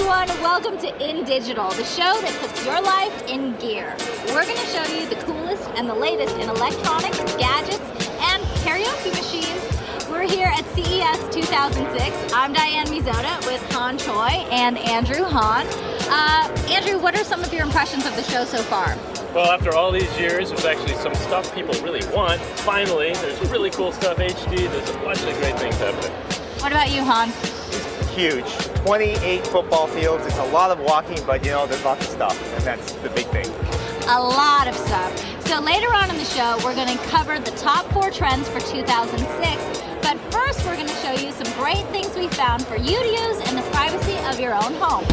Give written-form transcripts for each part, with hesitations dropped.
everyone, welcome to Indigital, the show that puts your life in gear. We're going to show you the coolest and the latest in electronics, gadgets, and karaoke machines. We're here at CES 2006. I'm Diane Mizota with Han Choi and Andrew Han. Andrew, what are some of your impressions of the show so far? Well, after all these years, there's actually some stuff people really want. Finally, there's really cool stuff, HD, there's a bunch of great things happening. What about you, Han? Huge. 28 football fields. It's a lot of walking, but you know, there's lots of stuff, and that's the big thing. A lot of stuff. So later on in the show, we're going to cover the top 4 trends for 2006. But first, we're going to show you some great things we found for you to use in the privacy of your own home.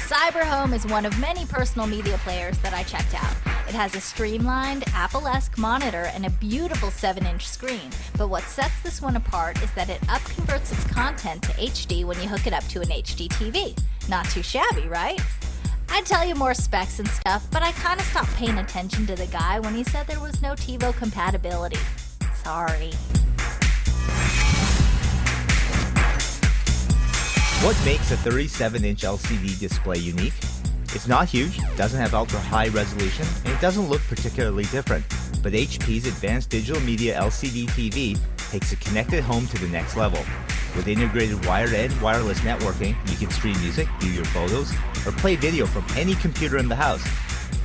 CyberHome is one of many personal media players that I checked out. It has a streamlined, Apple-esque monitor and a beautiful 7-inch screen. But what sets this one apart is that it upconverts its content to HD when you hook it up to an HD TV. Not too shabby, right? I'd tell you more specs and stuff, but I kind of stopped paying attention to the guy when he said there was no TiVo compatibility. Sorry. What makes a 37-inch LCD display unique? It's not huge, doesn't have ultra-high resolution, and it doesn't look particularly different. But HP's advanced digital media LCD TV takes a connected home to the next level. With integrated wired and wireless networking, you can stream music, view your photos, or play video from any computer in the house.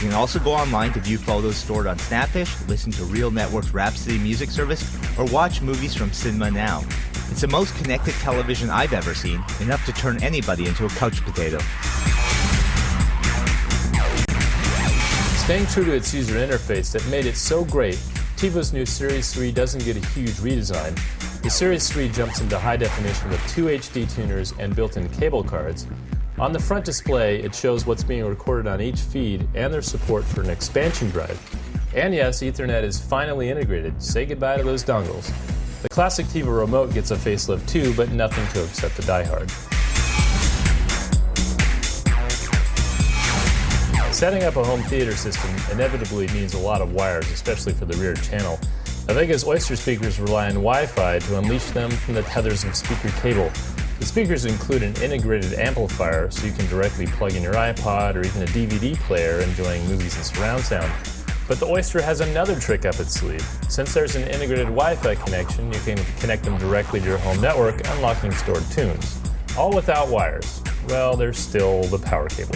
You can also go online to view photos stored on Snapfish, listen to Real Network's Rhapsody music service, or watch movies from Cinema Now. It's the most connected television I've ever seen, enough to turn anybody into a couch potato. Staying true to its user interface that made it so great, TiVo's new Series 3 doesn't get a huge redesign. The Series 3 jumps into high definition with 2 HD tuners and built-in cable cards. On the front display, it shows what's being recorded on each feed and their support for an expansion drive. And yes, Ethernet is finally integrated. Say goodbye to those dongles. The classic TiVo remote gets a facelift too, but nothing to upset the diehard. Setting up a home theater system inevitably means a lot of wires, especially for the rear channel. Avega's Oyster speakers rely on Wi-Fi to unleash them from the tethers of speaker cable. The speakers include an integrated amplifier, so you can directly plug in your iPod or even a DVD player enjoying movies in surround sound. But the Oyster has another trick up its sleeve. Since there's an integrated Wi-Fi connection, you can connect them directly to your home network, unlocking stored tunes. All without wires. Well, there's still the power cable.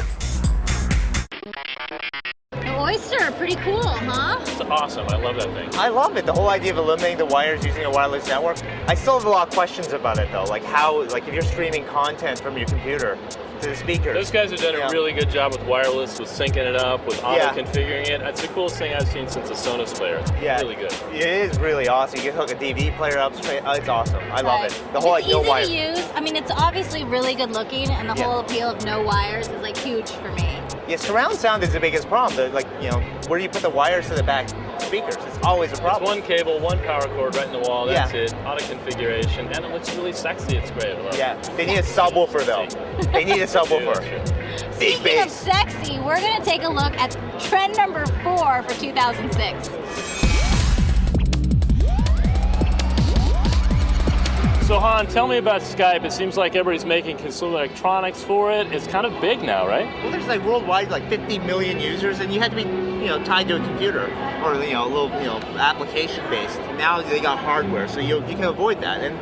The Oyster, pretty cool, huh? It's awesome. I love that thing. I love it. The whole idea of eliminating the wires using a wireless network. I still have a lot of questions about it though, like if you're streaming content from your computer to the speakers. Those guys have done a really good job with wireless, with syncing it up, with auto-configuring it. It's the coolest thing I've seen since the Sonos player. It's really good. It is really awesome. You can hook a DVD player up straight. It's awesome. I love it. The whole it's easy to use. I mean, it's obviously really good looking, and the whole appeal of no wires is like huge for me. Yeah, surround sound is the biggest problem. Where do you put the wires to the back speakers? It's always a problem. It's one cable, one power cord right in the wall. That's it. Auto configuration, and it looks really sexy. It's great. I love it. They need a subwoofer though. They need a subwoofer. Speaking of sexy, we're going to take a look at trend number 4 for 2006. So Han, tell me about Skype. It seems like everybody's making consumer electronics for it. It's kind of big now, right? Well, there's worldwide 50 million users, and you had to be tied to a computer or a little application based. Now they got hardware, so you can avoid that. And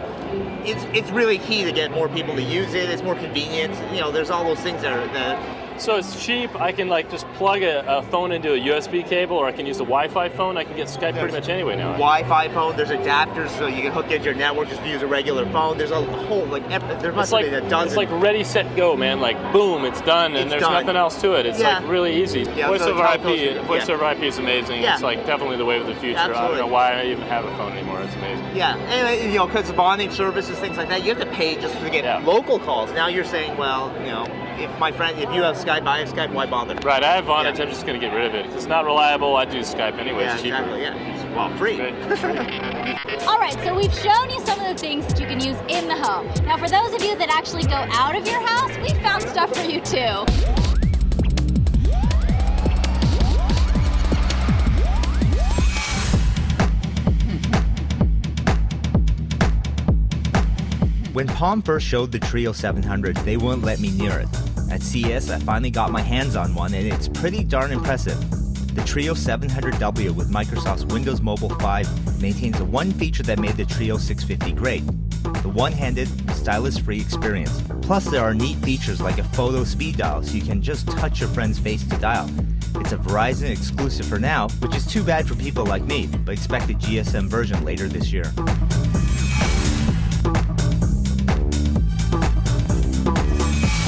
it's really key to get more people to use it. It's more convenient. There's all those things that So it's cheap. I can just plug a phone into a USB cable, or I can use a Wi-Fi phone. I can get Skype pretty much anyway now. Wi-Fi phone. There's adapters, so you can hook into your network just to use a regular phone. There's a whole there must be a dozen. It's like ready, set, go, man. Boom, it's done, and there's nothing else to it. It's really easy. Voice over IP is amazing. It's definitely the way of the future. Absolutely. I don't know why I even have a phone anymore. It's amazing. Yeah, and because of bonding services, things like that, you have to pay just to get local calls. Now you're saying, if you have Skype, I have Skype, why bother? Right, I have Vonage, I'm just going to get rid of it. It's not reliable, I do Skype anyway, it's cheaper. It's free. All right, so we've shown you some of the things that you can use in the home. Now for those of you that actually go out of your house, we found stuff for you too. When Palm first showed the Trio 700, they wouldn't let me near it. At CES, I finally got my hands on one, and it's pretty darn impressive. The Trio 700W with Microsoft's Windows Mobile 5 maintains the one feature that made the Trio 650 great: the one-handed, stylus-free experience. Plus, there are neat features like a photo speed dial, so you can just touch your friend's face to dial. It's a Verizon exclusive for now, which is too bad for people like me, but expect a GSM version later this year.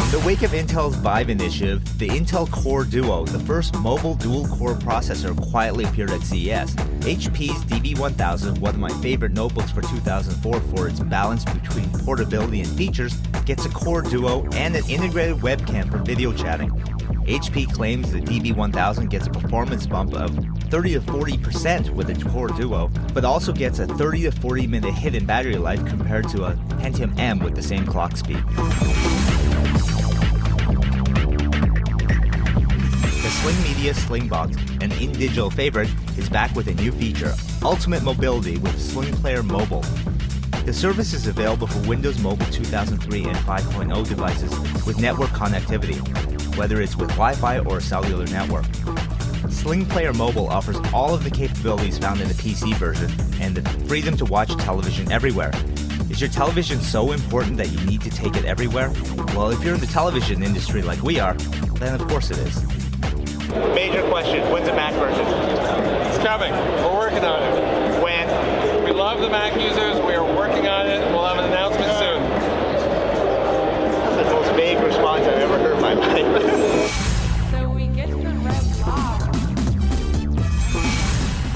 In the wake of Intel's Vive initiative, the Intel Core Duo, the first mobile dual-core processor, quietly appeared at CES. HP's DB1000, one of my favorite notebooks for 2004 for its balance between portability and features, gets a Core Duo and an integrated webcam for video chatting. HP claims the DB1000 gets a performance bump of 30 to 40% with the Core Duo, but also gets a 30 to 40 minute hidden battery life compared to a Pentium M with the same clock speed. The Sling Media Slingbox, an Indigital favorite, is back with a new feature, Ultimate Mobility with Sling Player Mobile. The service is available for Windows Mobile 2003 and 5.0 devices with network connectivity, whether it's with Wi-Fi or a cellular network. Sling Player Mobile offers all of the capabilities found in the PC version and the freedom to watch television everywhere. Is your television so important that you need to take it everywhere? Well, if you're in the television industry like we are, then of course it is. Major question, when's the Mac version? It's coming. We're working on it. When? We love the Mac users. We are working on it. We'll have an announcement soon. That's the most vague response I've ever heard in my life. So we get to the red box.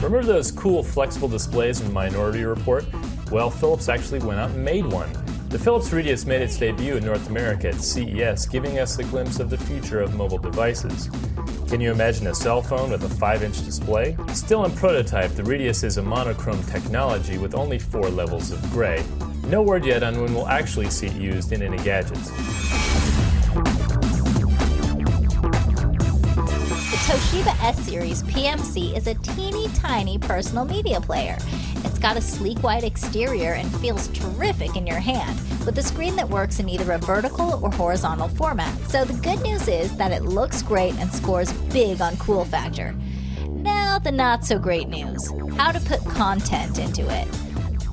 Remember those cool flexible displays in Minority Report? Well, Philips actually went out and made one. The Philips Radius made its debut in North America at CES, giving us a glimpse of the future of mobile devices. Can you imagine a cell phone with a 5-inch display? Still in prototype, the Radius is a monochrome technology with only 4 levels of gray. No word yet on when we'll actually see it used in any gadgets. The Toshiba S-Series PMC is a teeny tiny personal media player. It's got a sleek white exterior and feels terrific in your hand, with a screen that works in either a vertical or horizontal format. So the good news is that it looks great and scores big on cool factor. Now the not so great news, how to put content into it.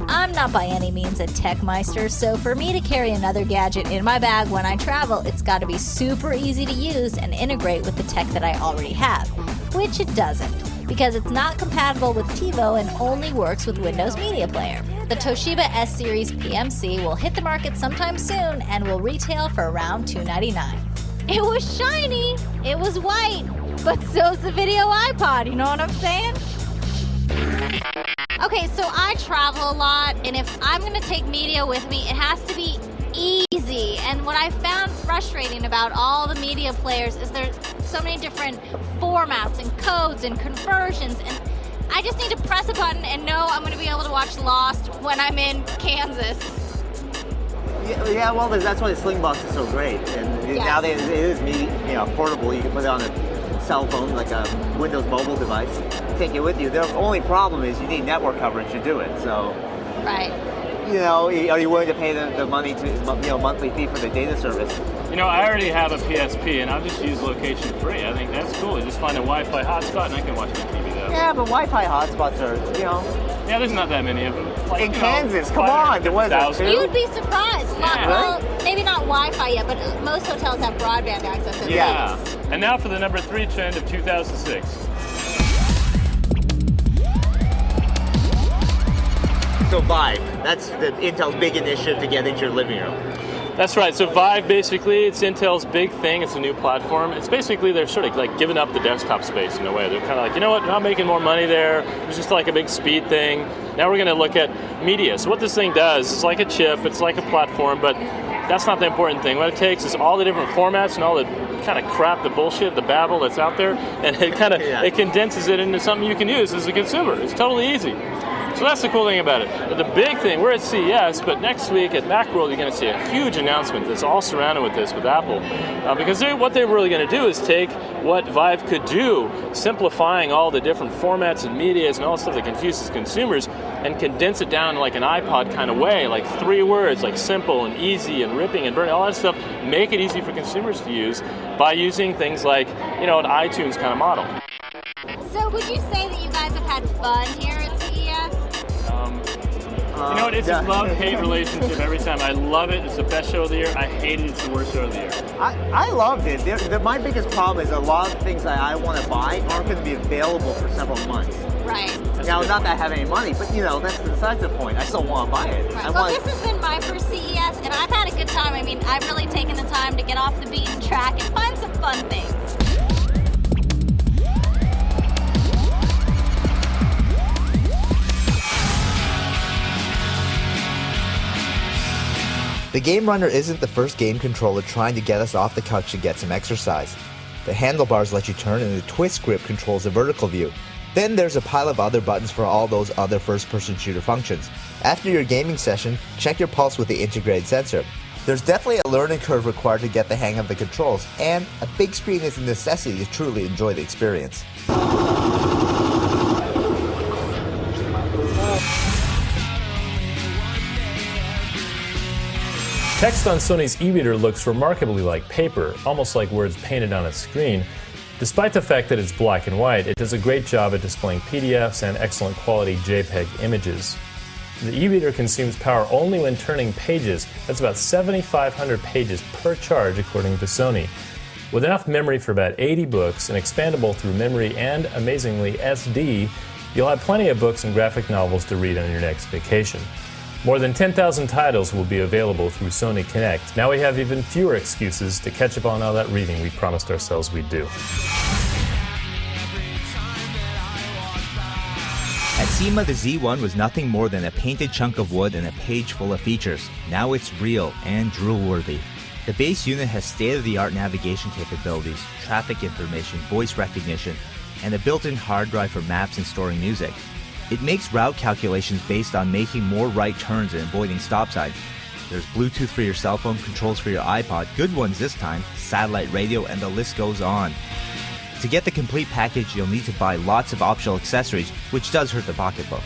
I'm not by any means a tech meister, so for me to carry another gadget in my bag when I travel, it's got to be super easy to use and integrate with the tech that I already have, which it doesn't, because it's not compatible with TiVo and only works with Windows Media Player. The Toshiba S-Series PMC will hit the market sometime soon and will retail for around $299. It was shiny, it was white, but so's the video iPod, you know what I'm saying? Okay, so I travel a lot, and if I'm going to take media with me, it has to be easy. And what I found frustrating about all the media players is there's so many different formats and codes and conversions, and I just need to press a button and know I'm going to be able to watch Lost when I'm in Kansas. Yeah, well, that's why the Slingbox is so great. And nowadays it is portable. You can put it on a cell phone, like a Windows mobile device, take it with you. The only problem is you need network coverage to do it. So, Right. Are you willing to pay the money to monthly fee for the data service? I already have a PSP, and I'll just use location free. I think that's cool. You just find a Wi-Fi hotspot, and I can watch my TV there. Yeah, but Wi-Fi hotspots are, Yeah, there's not that many of them. in Kansas, come on, there was a two. You'd be surprised. Well, maybe not Wi-Fi yet, but most hotels have broadband access. Yeah. And now for the number 3 trend of 2006. So Vive, that's Intel's big initiative to get into your living room. That's right. So Vive, basically, it's Intel's big thing. It's a new platform. It's basically, they're sort of like giving up the desktop space in a way. They're kind of like, you know what, we're not making more money there. It's just like a big speed thing. Now we're going to look at media. So what this thing does, it's like a chip, it's like a platform, but that's not the important thing. What it takes is all the different formats and all the kind of crap, the bullshit, the babble that's out there, and it kind of it condenses it into something you can use as a consumer. It's totally easy. So that's the cool thing about it. But the big thing, we're at CES, but next week at Macworld, you're going to see a huge announcement that's all surrounded with this, with Apple. Because what they're really going to do is take what Vive could do, simplifying all the different formats and medias and all the stuff that confuses consumers, and condense it down like an iPod kind of way, like 3 words, like simple and easy and ripping and burning, all that stuff, make it easy for consumers to use by using things like, an iTunes kind of model. So would you say that you guys have had fun here at CES? It's a love-hate relationship every time. I love it. It's the best show of the year. I hate it. It's the worst show of the year. I loved it. My biggest problem is a lot of things that I want to buy aren't going to be available for several months. Right. Now, not that I have any money, but that's besides the point. I still want to buy it. Right. Well, this has been my first CES, and I've had a good time. I mean, I've really taken the time to get off the beaten track and find some fun things. The Game Runner isn't the first game controller trying to get us off the couch to get some exercise. The handlebars let you turn and the twist grip controls the vertical view. Then there's a pile of other buttons for all those other first-person shooter functions. After your gaming session, check your pulse with the integrated sensor. There's definitely a learning curve required to get the hang of the controls, and a big screen is a necessity to truly enjoy the experience. Text on Sony's e-reader looks remarkably like paper, almost like words painted on a screen. Despite the fact that it's black and white, it does a great job at displaying PDFs and excellent quality JPEG images. The e-reader consumes power only when turning pages. That's about 7,500 pages per charge according to Sony. With enough memory for about 80 books and expandable through memory and, amazingly, SD, you'll have plenty of books and graphic novels to read on your next vacation. More than 10,000 titles will be available through Sony Connect. Now we have even fewer excuses to catch up on all that reading we promised ourselves we'd do. At SEMA, the Z1 was nothing more than a painted chunk of wood and a page full of features. Now it's real and drool-worthy. The base unit has state-of-the-art navigation capabilities, traffic information, voice recognition, and a built-in hard drive for maps and storing music. It makes route calculations based on making more right turns and avoiding stop signs. There's Bluetooth for your cell phone, controls for your iPod, good ones this time, satellite radio, and the list goes on. To get the complete package, you'll need to buy lots of optional accessories, which does hurt the pocketbook.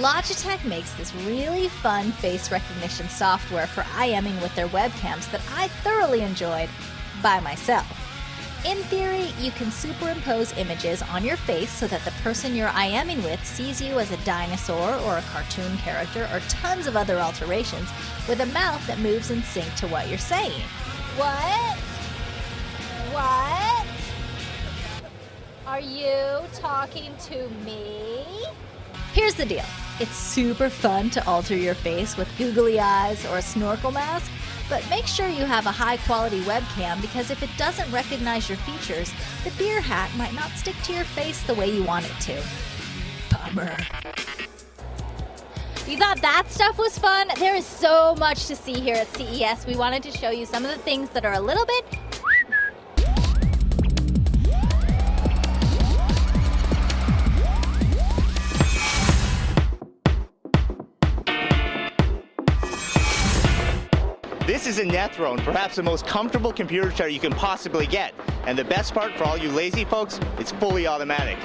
Logitech makes this really fun face recognition software for IMing with their webcams that I thoroughly enjoyed by myself. In theory, you can superimpose images on your face so that the person you're IMing with sees you as a dinosaur or a cartoon character or tons of other alterations with a mouth that moves in sync to what you're saying. What? What? Are you talking to me? Here's the deal. It's super fun to alter your face with googly eyes or a snorkel mask, but make sure you have a high-quality webcam because if it doesn't recognize your features, the beer hat might not stick to your face the way you want it to. Bummer. You thought that stuff was fun? There is so much to see here at CES. We wanted to show you some of the things that are a little bit This is a Nethrone, perhaps the most comfortable computer chair you can possibly get. And the best part for all you lazy folks, it's fully automatic.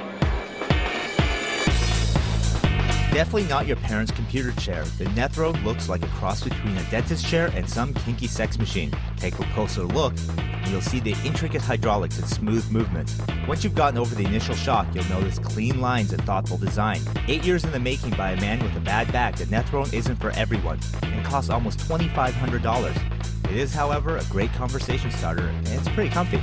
Definitely not your parents' computer chair. The Nethrone looks like a cross between a dentist chair and some kinky sex machine. Take a closer look, and you'll see the intricate hydraulics and smooth movements. Once you've gotten over the initial shock, you'll notice clean lines and thoughtful design. 8 years in the making by a man with a bad back, the Nethrone isn't for everyone and costs almost $2,500. It is, however, a great conversation starter, and it's pretty comfy.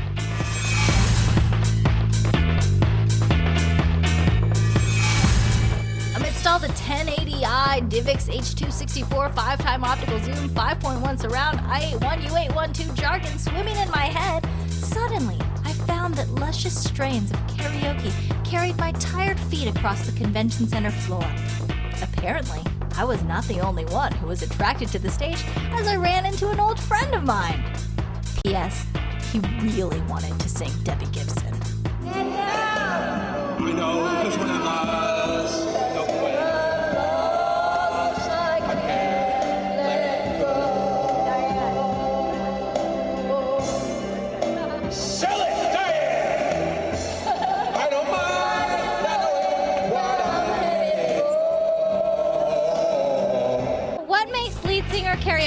Amidst all the 1080i, DivX H.264 5-time optical zoom, 5.1 surround, I81, U812 jargon swimming in my head, suddenly I found that luscious strains of karaoke carried my tired feet across the convention center floor. Apparently, I was not the only one who was attracted to the stage as I ran into an old friend of mine. P.S. He really wanted to sing Debbie Gibson. I know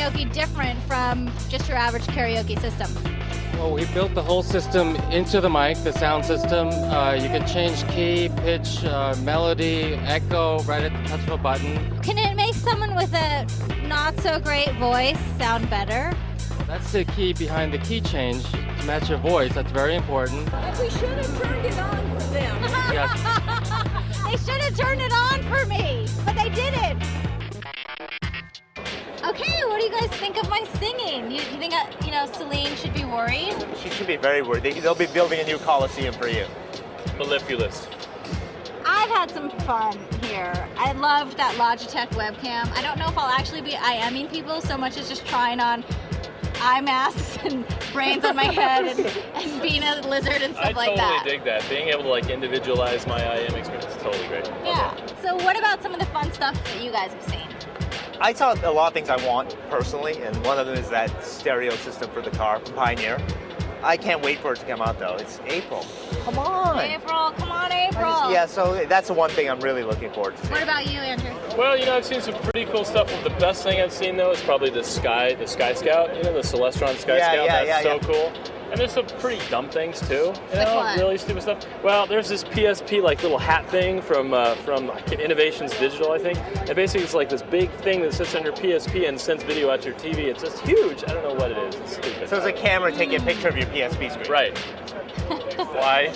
karaoke different from just your average karaoke system? Well, we built the whole system into the mic, the sound system. You can change key, pitch, melody, echo right at the touch of a button. Can it make someone with a not so great voice sound better? That's the key behind the key change to match your voice. That's very important. We should have turned it on for them. Yes. They should have turned it on for me, but they didn't. Okay, what do you guys think of my singing? You think, Celine should be worried? She should be very worried. They'll be building a new coliseum for you. Mellifluous. I've had some fun here. I loved that Logitech webcam. I don't know if I'll actually be IMing people so much as just trying on eye masks and brains on my head and being a lizard and stuff like that. I totally dig that. Being able to like individualize my IM experience is totally great. Yeah. So what about some of the fun stuff that you guys have seen? I saw a lot of things I want personally, and one of them is that stereo system for the car from Pioneer. I can't wait for it to come out though. It's April. Come on. April, come on, April. Yeah, so that's the one thing I'm really looking forward to. What about you, Andrew? Well, I've seen some pretty cool stuff. The best thing I've seen though is probably the Sky Scout. The Celestron Sky Scout. That's so cool. And there's some pretty dumb things too. What? Really stupid stuff. Well, there's this PSP like little hat thing from Innovations Digital, I think. And basically it's like this big thing that sits on your PSP and sends video out to your TV. It's just huge. I don't know what it is. It's stupid. So it's a camera taking a picture of your PSP screen. Right. Why?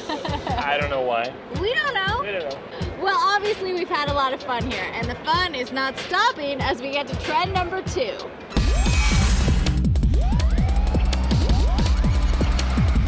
I don't know why. We don't know. We don't know. Well, obviously we've had a lot of fun here, and the fun is not stopping as we get to trend number 2.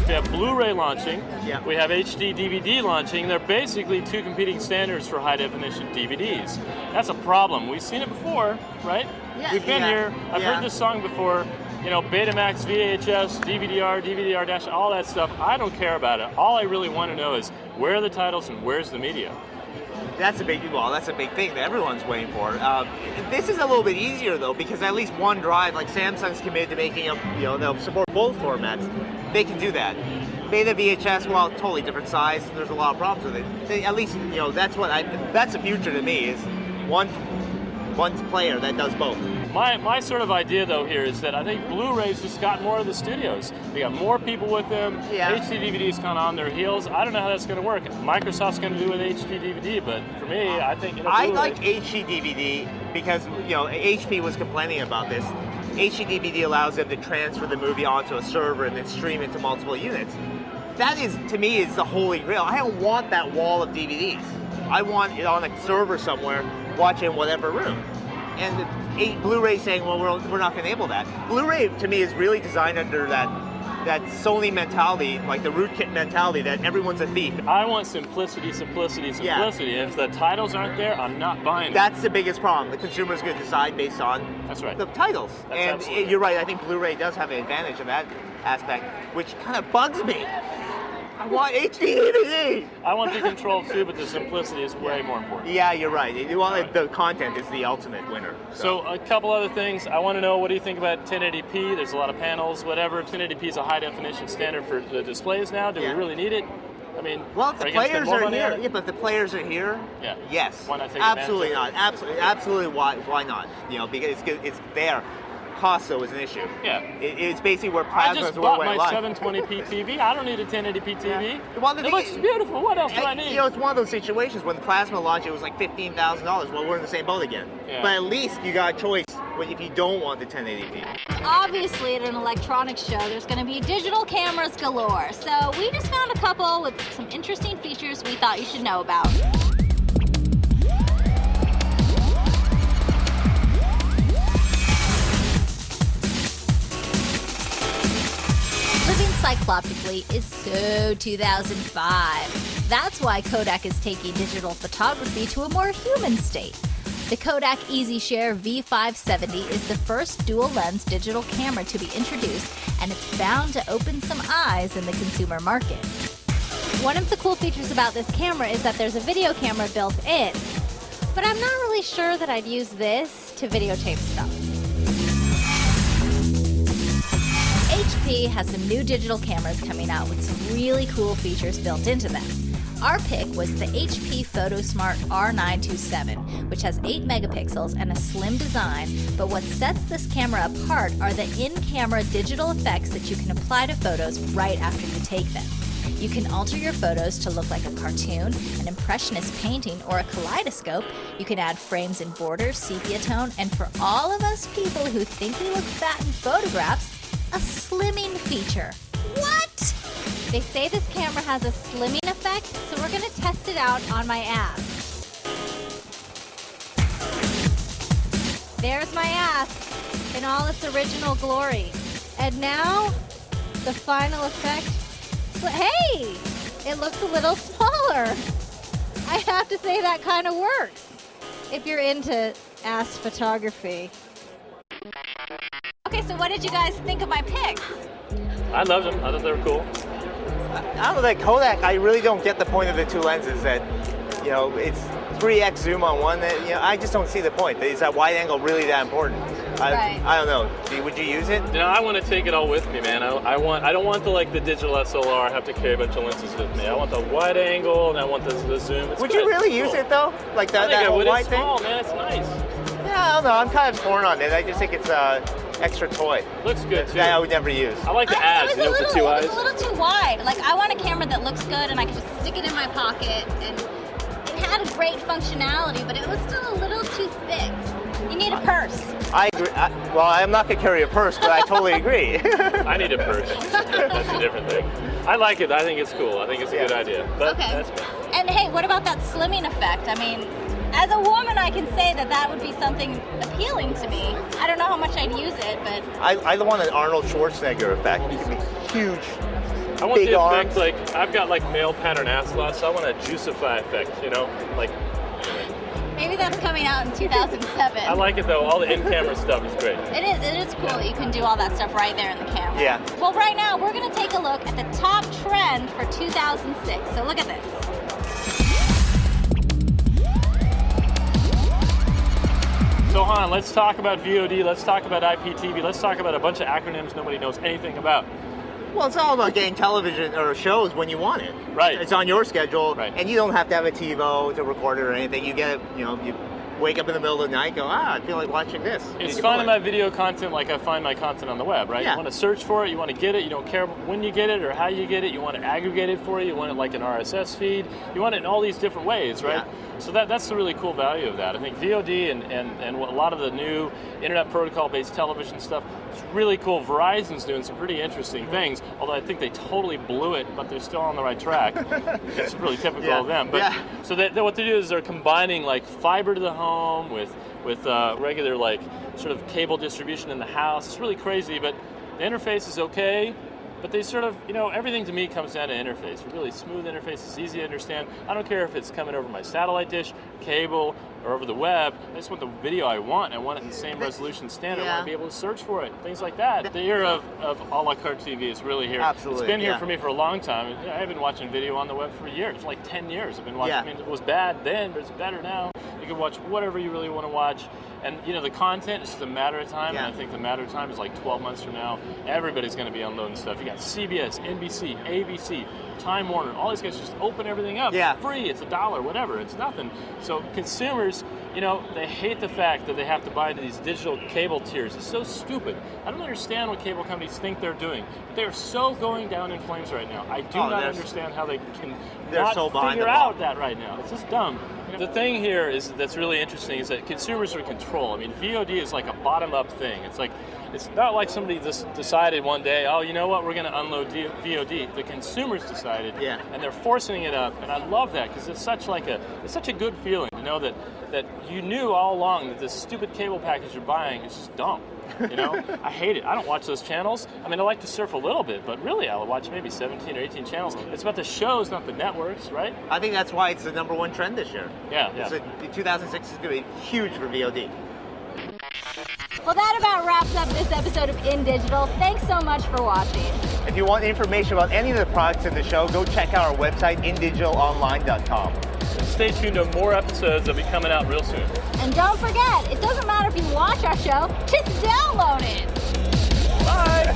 We have Blu-ray launching. Yeah. We have HD DVD launching. They're basically two competing standards for high-definition DVDs. That's a problem. We've seen it before, right? Yeah. We've been here. I've heard this song before. Betamax, VHS, DVD-R, DVD-R-, all that stuff. I don't care about it. All I really want to know is where are the titles and where's the media? That's a big thing that everyone's waiting for. This is a little bit easier though, because at least OneDrive, like Samsung's committed to making them, they'll support both formats. They can do that. Beta VHS, well, totally different size. There's a lot of problems with it. At least, that's the future to me, is one player that does both. My sort of idea though here is that I think Blu-rays just got more of the studios. They got more people with them. Yeah. HD DVD's kind of on their heels. I don't know how that's going to work. Microsoft's going to do with HD DVD, but for me, I think I Blu-ray. like HD DVD because HP was complaining about this. HD DVD allows them to transfer the movie onto a server and then stream it to multiple units. That is, to me, is the holy grail. I don't want that wall of DVDs. I want it on a server somewhere, watch it in whatever room. And Blu-ray saying, well, we're not going to enable that. Blu-ray, to me, is really designed under that Sony mentality, like the rootkit mentality that everyone's a thief. I want simplicity. Yeah. If the titles aren't there, I'm not buying them. That's the biggest problem. The consumer's going to decide based on That's right. the titles. That's And absolutely you're right, I think Blu-ray does have an advantage of that aspect, which kind of bugs me. I want HD DVD! I want the control too, but the simplicity is way more important. Yeah, you're right. The content is the ultimate winner. So a couple other things. I want to know, what do you think about 1080p? There's a lot of panels, whatever. 1080p is a high definition standard for the displays now. Do we really need it? I mean, well, if the players are here, but if the players are here, yes. Why not take absolutely advantage not. of it? Absolutely, why not? Because it's there. Cost though is an issue. Yeah. It's basically where I plasma just is bought where my it lies. 720p TV. I don't need a 1080p TV. Yeah. Well, It looks beautiful. What else do I need? It's one of those situations when the plasma launched, it was like $15,000. Well, we're in the same boat again. Yeah. But at least you got a choice if you don't want the 1080p. Obviously, at an electronics show, there's going to be digital cameras galore. So we just found a couple with some interesting features we thought you should know about. Living cycloptically is so 2005. That's why Kodak is taking digital photography to a more human state. The Kodak EasyShare V570 is the first dual-lens digital camera to be introduced, and it's bound to open some eyes in the consumer market. One of the cool features about this camera is that there's a video camera built in, but I'm not really sure that I'd use this to videotape stuff. HP has some new digital cameras coming out with some really cool features built into them. Our pick was the HP PhotoSmart R927, which has 8 megapixels and a slim design, but what sets this camera apart are the in-camera digital effects that you can apply to photos right after you take them. You can alter your photos to look like a cartoon, an impressionist painting, or a kaleidoscope. You can add frames and borders, sepia tone, and for all of us people who think we look fat in photographs, a slimming feature. What? They say this camera has a slimming effect, so we're going to test it out on my ass. There's my ass in all its original glory. And now, the final effect. Hey, it looks a little smaller. I have to say that kind of works if you're into ass photography. Okay, so what did you guys think of my picks? I loved them. I thought they were cool. I don't know, that Kodak, I really don't get the point of the two lenses. That, you know, it's 3x zoom on one. That, you know, I just don't see the point. Is that wide angle really that important? Right. I don't know. Would you use it? You know, I want to take it all with me, man. I don't want the digital SLR. I have to carry a bunch of lenses with me. I want the wide angle and I want the zoom. It's Would good. you really It's use cool. it though? Like that, I think that I whole would. wide It's thing? small, man. It's nice. Yeah, I don't know. I'm kind of torn on it. I just think it's a extra toy. Looks good too. That I would never use. I like the ads, you know, with the two eyes. It was a little too wide. Like, I want a camera that looks good and I can just stick it in my pocket. And it had a great functionality, but it was still a little too thick. You need a purse. I agree. Well, I'm not gonna carry a purse, but I totally agree. I need a purse. That's a different thing. I like it. I think it's cool. I think it's a good idea. But Okay. that's me. And hey, what about that slimming effect? I mean, as a woman, I can say that that would be something appealing to me. I don't know how much I'd use it, but I want an Arnold Schwarzenegger effect. It could be huge. I want Big the arms. effect, like, I've got like male pattern ass lots, so I want a juicify effect, you know? Like, maybe that's coming out in 2007. I like it though. All the in-camera stuff is great. It is cool. You can do all that stuff right there in the camera. Yeah. Well, right now, we're going to take a look at the top trend for 2006. So look at this. So Han, let's talk about VOD, let's talk about IPTV, let's talk about a bunch of acronyms nobody knows anything about. Well, it's all about getting television or shows when you want it. Right. It's on your schedule, Right. and you don't have to have a TiVo to record it or anything. You get it, you know, you wake up in the middle of the night, go, I feel like watching this. It's You finding go my in. video content like I find my content on the web, right? Yeah. You want to search for it, you want to get it, you don't care when you get it or how you get it, you want it aggregated for you, you want it like an RSS feed, you want it in all these different ways, right? Yeah. So that's the really cool value of that. I think VOD and what a lot of the new internet protocol-based television stuff is really cool. Verizon's doing some pretty interesting things, although I think they totally blew it, but they're still on the right track. It's really typical Yeah. of them. But Yeah. so what they do is they're combining like fiber to the home with regular like sort of cable distribution in the house. It's really crazy, but the interface is okay. But they sort of, you know, everything to me comes down to interface. A really smooth interface, it's easy to understand. I don't care if it's coming over my satellite dish, cable, or over the web. I just want the video I want. I want it in the same resolution standard. I want to be able to search for it, things like that. The era of a la carte TV is really here. Absolutely, It's been here yeah. for me for a long time. I've been watching video on the web for years, like 10 years. I've been watching. Yeah. I mean, it was bad then, but it's better now. You can watch whatever you really want to watch. And, you know, the content is just a matter of time. Yeah. And I think the matter of time is like 12 months from now. Everybody's going to be unloading stuff. You got CBS, NBC, ABC, Time Warner. All these guys just open everything up. Yeah. It's free. It's $1, whatever. It's nothing. So consumers, you know, they hate the fact that they have to buy into these digital cable tiers. It's so stupid. I don't understand what cable companies think they're doing. They're so going down in flames right now. I do not understand how they can they're not so behind figure the ball. out that right now. It's just dumb. The thing here that's really interesting is that consumers are in control. I mean, VOD is like a bottom-up thing. It's like, it's not like somebody just decided one day, oh, you know what, we're going to unload VOD. The consumers decided, Yeah. and they're forcing it up. And I love that because it's such a good feeling to know that you knew all along that this stupid cable package you're buying is just dumb. You know, I hate it. I don't watch those channels. I mean, I like to surf a little bit, but really, I'll watch maybe 17 or 18 channels. It's about the shows, not the networks, right? I think that's why it's the #1 trend this year. Yeah. So 2006 is going to be huge for VOD. Well, that about wraps up this episode of In Digital. Thanks so much for watching. If you want information about any of the products in the show, go check out our website, indigitalonline.com. And stay tuned to more episodes that'll be coming out real soon. And don't forget, it doesn't matter if you watch our show, just download it. Bye!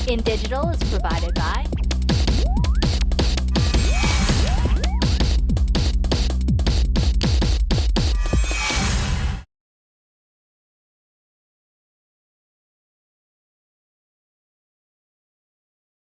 Indigital is provided